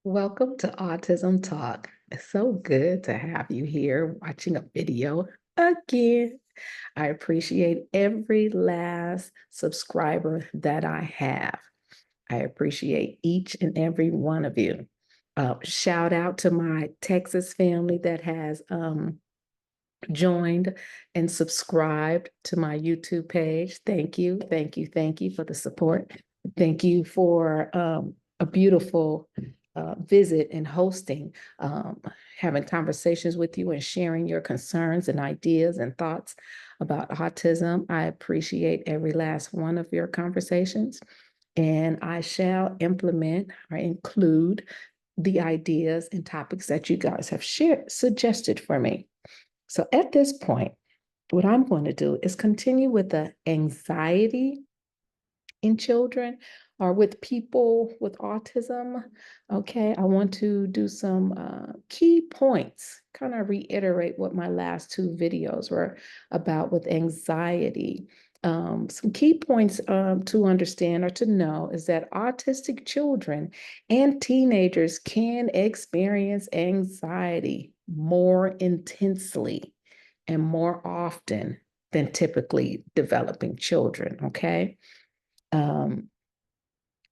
Welcome to Autism Talk. It's so good to have you here watching a video again. I appreciate every last subscriber that I have. I appreciate each and every one of you. Shout out to my Texas family that has joined and subscribed to my YouTube page. Thank you, thank you, thank you for the support. Thank you for a beautiful visit and hosting, having conversations with you and sharing your concerns and ideas and thoughts about autism. I appreciate every last one of your conversations, and I shall implement or include the ideas and topics that you guys have suggested for me. So at this point, what I'm going to do is continue with the anxiety in children or with people with autism. Okay, I want to do some key points, kind of reiterate what my last two videos were about with anxiety. Some key points to understand or to know is that autistic children and teenagers can experience anxiety more intensely and more often than typically developing children. Okay. Um,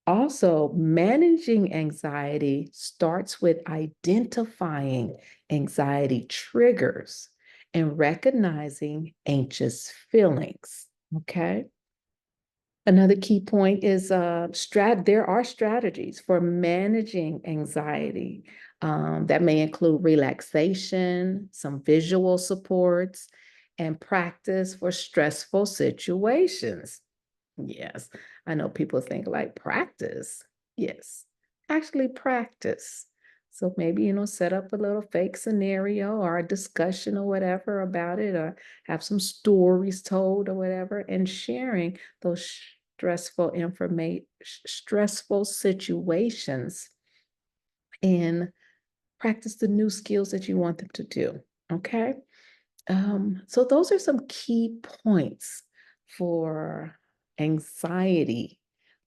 Also, managing anxiety starts with identifying anxiety triggers and recognizing anxious feelings. Okay. Another key point is there are strategies for managing anxiety that may include relaxation, some visual supports, and practice for stressful situations. Yes, I know people think like practice. Yes, actually practice. So maybe, set up a little fake scenario or a discussion or whatever about it, or have some stories told or whatever, and sharing those stressful situations and practice the new skills that you want them to do. Okay. So those are some key points for anxiety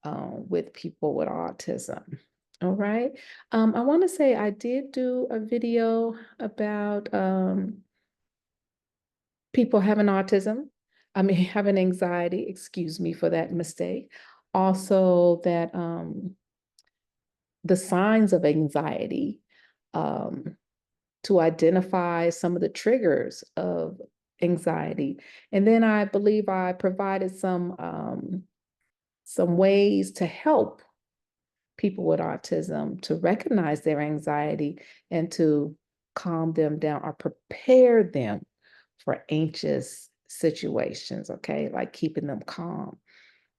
with people with autism. All right. I want to say I did do a video about people having autism. I mean, having anxiety. Excuse me for that mistake. Also, that the signs of anxiety. Um, to identify some of the triggers of anxiety. And then I believe I provided some ways to help people with autism to recognize their anxiety and to calm them down or prepare them for anxious situations, okay? Like keeping them calm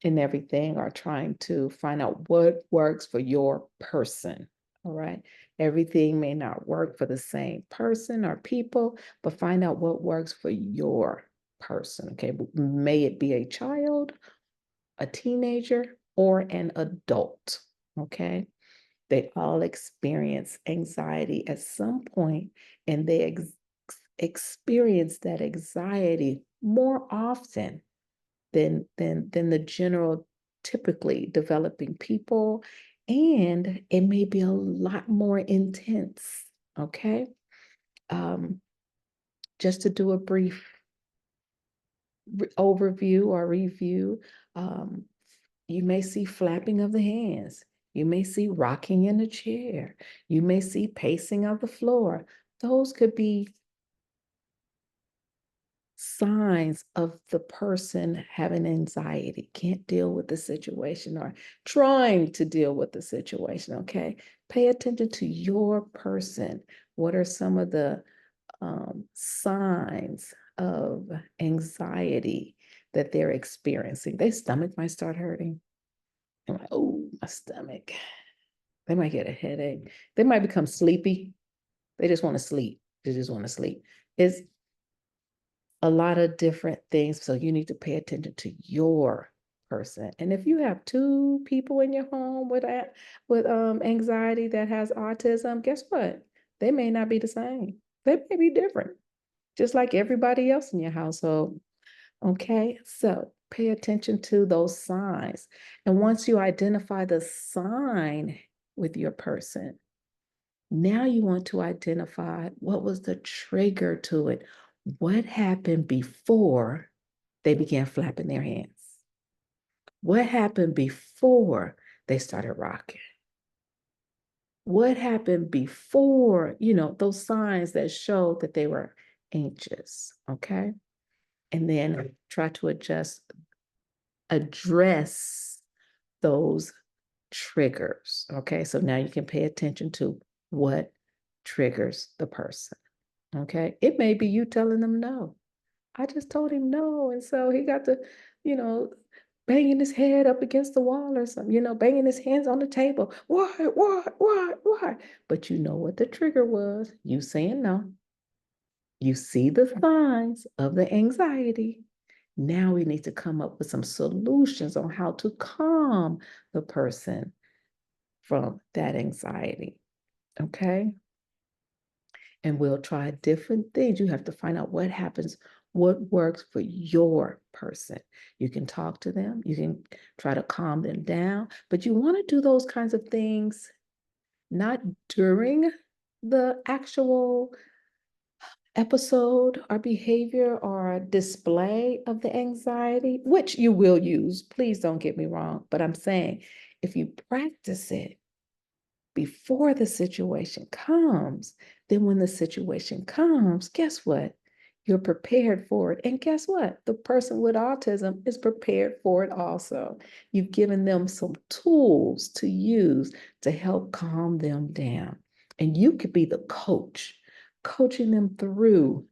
and everything, or trying to find out what works for your person. All right. Everything may not work for the same person or people, but find out what works for your person. Okay. May it be a child, a teenager, or an adult. Okay. They all experience anxiety at some point, and they experience that anxiety more often than the general typically developing people, and it may be a lot more intense. Okay. um, just to do a brief overview or review, um, you may see flapping of the hands, you may see rocking in a chair, you may see pacing of the floor. Those could be signs of the person having anxiety, can't deal with the situation or trying to deal with the situation. Okay. Pay attention to your person. What are some of the signs of anxiety that they're experiencing? Their stomach might start hurting. I'm like, oh, my stomach. They might get a headache. They might become sleepy. They just want to sleep. They just want to sleep. It's a lot of different things. So you need to pay attention to your person. And if you have two people in your home with anxiety that has autism, guess what? They may not be the same. They may be different, just like everybody else in your household. Okay, so pay attention to those signs. And once you identify the sign with your person, Now you want to identify what was the trigger to it. What happened before they began flapping their hands? What happened before they started rocking? What happened before, those signs that showed that they were anxious, okay? And then try to address those triggers, okay? So now you can pay attention to what triggers the person, okay? It may be you telling them no. I just told him no. And so he got to, you know, banging his head up against the wall or something, banging his hands on the table. Why? But you know what the trigger was. You saying no. You see the signs of the anxiety. Now we need to come up with some solutions on how to calm the person from that anxiety. Okay. And we'll try different things. You have to find out what happens, what works for your person. You can talk to them, you can try to calm them down, but you want to do those kinds of things not during the actual episode or behavior or display of the anxiety, which you will use. Please don't get me wrong, but I'm saying if you practice it before the situation comes, then when the situation comes, guess what? You're prepared for it. And guess what? The person with autism is prepared for it also. You've given them some tools to use to help calm them down. And you could be the coach, coaching them through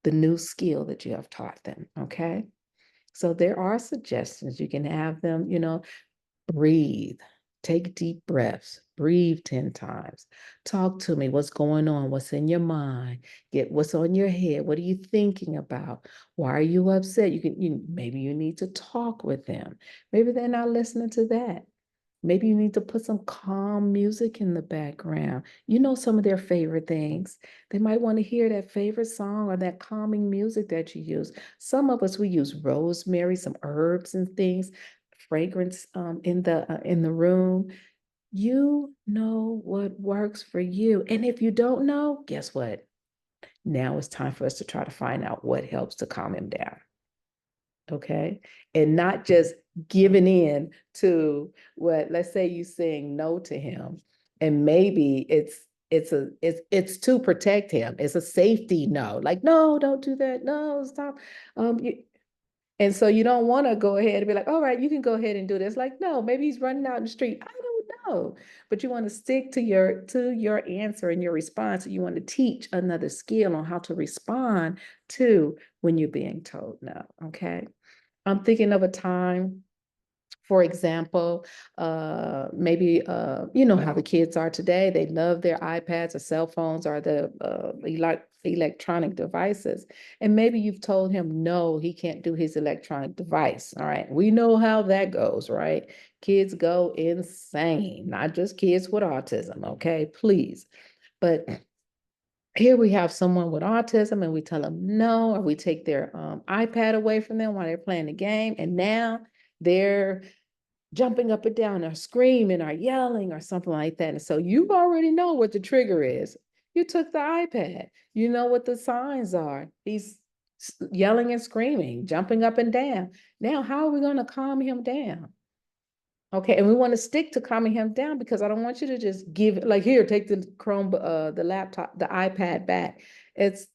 the new skill that you have taught them. Okay. So there are suggestions. You can have them, breathe, take deep breaths, breathe 10 times. Talk to me. What's going on? What's in your mind? Get what's on your head. What are you thinking about? Why are you upset? Maybe you need to talk with them. Maybe they're not listening to that. Maybe you need to put some calm music in the background. You know some of their favorite things. They might want to hear that favorite song or that calming music that you use. Some of us, we use rosemary, some herbs and things, fragrance in the room. You know what works for you. And if you don't know, guess what? Now it's time for us to try to find out what helps to calm him down. Okay. And not just giving in to what, let's say you saying no to him, and maybe it's to protect him. It's a safety no, like, no, don't do that. No, stop. And so you don't want to go ahead and be like, all right, you can go ahead and do this. Like, no, maybe he's running out in the street. I don't know. But you want to stick to your answer and your response. You want to teach another skill on how to respond to when you're being told no. Okay. I'm thinking of a time, for example, maybe, you know how the kids are today. They love their iPads or cell phones or the electronic devices. And maybe you've told him, no, he can't do his electronic device. All right. We know how that goes, right? Kids go insane, not just kids with autism. Okay. Please. But here we have someone with autism and we tell them no, or we take their iPad away from them while they're playing the game. And now they're jumping up and down or screaming or yelling or something like that. And so you already know what the trigger is. You took the iPad. You know what the signs are. He's yelling and screaming, jumping up and down. Now, how are we going to calm him down? Okay, and we want to stick to calming him down because I don't want you to just give, like, here, take the the laptop, the iPad back. It's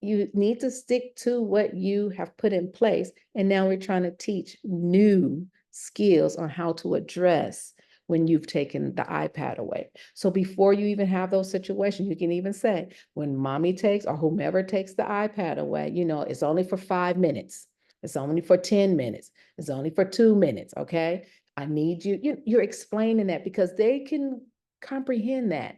You need to stick to what you have put in place. And now we're trying to teach new skills on how to address when you've taken the iPad away. So before you even have those situations, you can even say, when mommy takes or whomever takes the iPad away, it's only for 5 minutes. It's only for 10 minutes. It's only for 2 minutes. Okay. I need you're explaining that because they can comprehend that.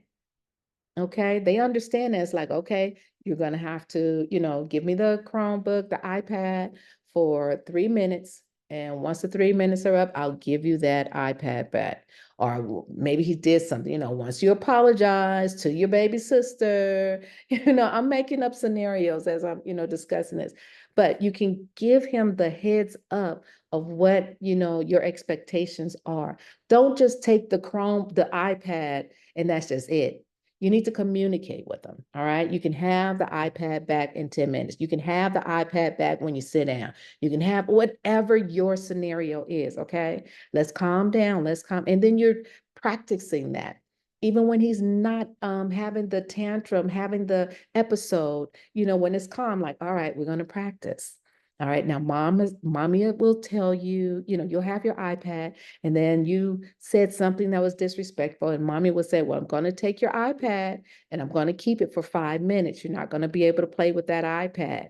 Okay, they understand that. It's like, okay, you're going to have to, give me the Chromebook, the iPad for 3 minutes. And once the 3 minutes are up, I'll give you that iPad back. Or maybe he did something, once you apologize to your baby sister, I'm making up scenarios as I'm, discussing this. But you can give him the heads up of what, your expectations are. Don't just take the iPad, and that's just it. You need to communicate with them. All right. You can have the iPad back in 10 minutes. You can have the iPad back when you sit down. You can have whatever your scenario is. Okay. Let's calm down. And then you're practicing that. Even when he's not having the tantrum, having the episode, when it's calm, like, all right, we're going to practice. All right, now mommy will tell you, you'll have your iPad, and then you said something that was disrespectful, and mommy will say, well, I'm going to take your iPad and I'm going to keep it for 5 minutes. You're not going to be able to play with that iPad.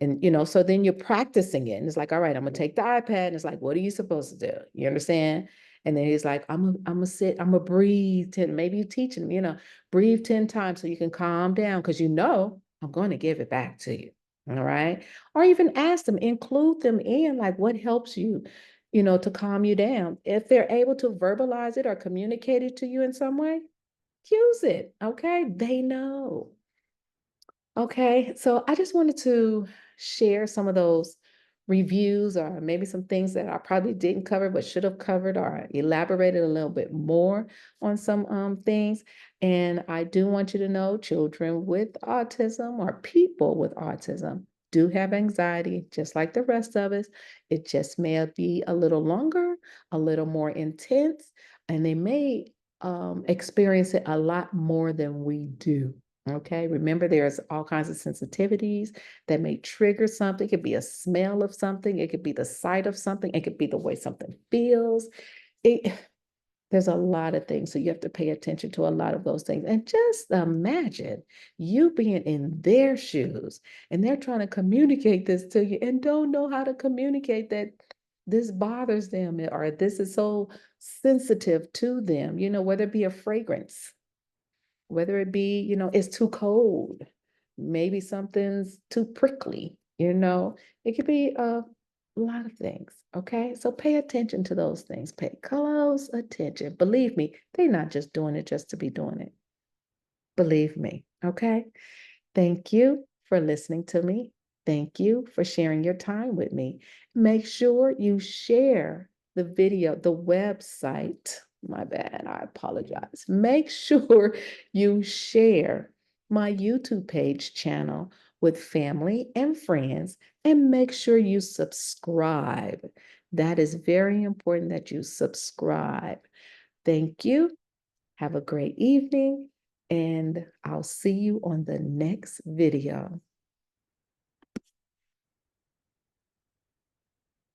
And, so then you're practicing it. And it's like, all right, I'm going to take the iPad. And it's like, what are you supposed to do? You understand? And then he's like, I'm going to sit, I'm going to breathe 10, maybe you teach him, breathe 10 times so you can calm down, because I'm going to give it back to you. All right. Or even ask them, include them in like what helps you, to calm you down. If they're able to verbalize it or communicate it to you in some way, use it. Okay. They know. Okay, so I just wanted to share some of those reviews, or maybe some things that I probably didn't cover but should have covered, or elaborated a little bit more on some things. And I do want you to know children with autism, or people with autism, do have anxiety just like the rest of us. It just may be a little longer, a little more intense, and they may experience it a lot more than we do. Okay, remember there's all kinds of sensitivities that may trigger something. It could be a smell of something, it could be the sight of something, it could be the way something feels. It, there's a lot of things, so you have to pay attention to a lot of those things. And just imagine you being in their shoes and they're trying to communicate this to you and don't know how to communicate that this bothers them, or this is so sensitive to them, whether it be a fragrance, whether it be, it's too cold, maybe something's too prickly, it could be a lot of things. Okay. So pay attention to those things. Pay close attention. Believe me, they're not just doing it just to be doing it. Believe me. Okay. Thank you for listening to me. Thank you for sharing your time with me. Make sure you share the video, the website. My bad, I apologize. Make sure you share my YouTube page channel with family and friends, and make sure you subscribe. That is very important that you subscribe. Thank you. Have a great evening, and I'll see you on the next video.